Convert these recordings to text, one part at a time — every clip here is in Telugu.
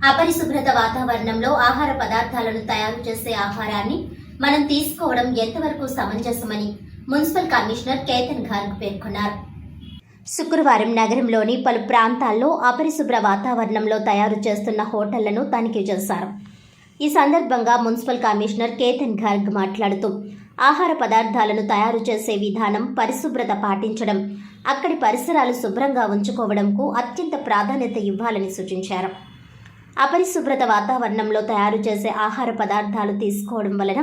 అపరిశుభ్రత వాతావరణంలో ఆహార పదార్థాలను తయారు చేసే ఆహారాన్ని మనం తీసుకోవడం ఎంతవరకు సమంజసమని మున్సిపల్ కమిషనర్ కేతన్ గార్గ్ పేర్కొన్నారు. శుక్రవారం నగరంలోని పలు ప్రాంతాల్లో అపరిశుభ్ర వాతావరణంలో తయారు చేస్తున్న హోటళ్లను తనిఖీ చేశారు. ఈ సందర్భంగా మున్సిపల్ కమిషనర్ కేతన్ గార్గ్ మాట్లాడుతూ ఆహార పదార్థాలను తయారు చేసే విధానం, పరిశుభ్రత పాటించడం, అక్కడి పరిసరాలు శుభ్రంగా ఉంచుకోవడంకు అత్యంత ప్రాధాన్యత ఇవ్వాలని సూచించారు. అపరిశుభ్రత వాతావరణంలో తయారు చేసే ఆహార పదార్థాలు తీసుకోవడం వలన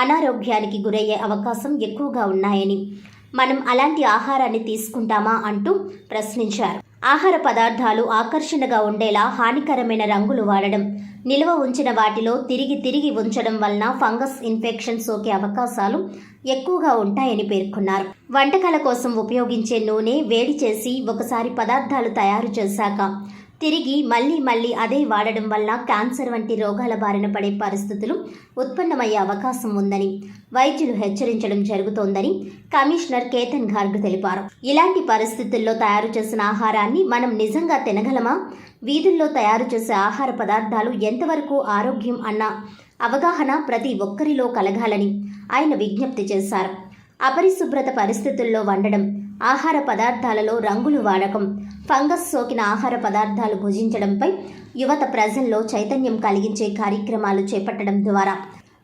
అనారోగ్యానికి గురయ్యే అవకాశం ఎక్కువగా ఉన్నాయని, మనం అలాంటి ఆహారాన్ని తీసుకుంటామా అంటూ ప్రశ్నించారు. ఆహార పదార్థాలు ఆకర్షణగా ఉండేలా హానికరమైన రంగులు వాడడం, నిల్వ ఉంచిన వాటిలో తిరిగి ఉంచడం వలన ఫంగస్ ఇన్ఫెక్షన్ సోకే అవకాశాలు ఎక్కువగా ఉంటాయని పేర్కొన్నారు. వంటకాల కోసం ఉపయోగించే నూనె వేడి చేసి ఒకసారి పదార్థాలు తయారు చేశాక తిరిగి మళ్ళీ అదే వాడడం వల్ల క్యాన్సర్ వంటి రోగాల బారిన పడే పరిస్థితులు ఉత్పన్నమయ్యే అవకాశం ఉందని వైద్యులు హెచ్చరించడం జరుగుతోందని కమిషనర్ కేతన్ గార్గ్ తెలిపారు. ఇలాంటి పరిస్థితుల్లో తయారు చేసిన ఆహారాన్ని మనం నిజంగా తినగలమా? వీధుల్లో తయారు చేసే ఆహార పదార్థాలు ఎంతవరకు ఆరోగ్యం అన్న అవగాహన ప్రతి ఒక్కరిలో కలగాలని ఆయన విజ్ఞప్తి చేశారు. అపరిశుభ్రత పరిస్థితుల్లో వండడం, ఆహార పదార్థాలలో రంగులు వాడకం, ఫంగస్ సోకిన ఆహార పదార్థాలు భుజించడంపై యువత ప్రజల్లో చైతన్యం కలిగించే కార్యక్రమాలు చేపట్టడం ద్వారా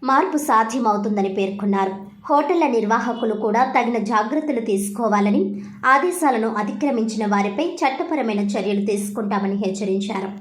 మార్పు సాధ్యమవుతుందని పేర్కొన్నారు. హోటళ్ల నిర్వాహకులు కూడా తగిన జాగ్రత్తలు తీసుకోవాలని, ఆదేశాలను అతిక్రమించిన వారిపై చట్టపరమైన చర్యలు తీసుకుంటామని హెచ్చరించారు.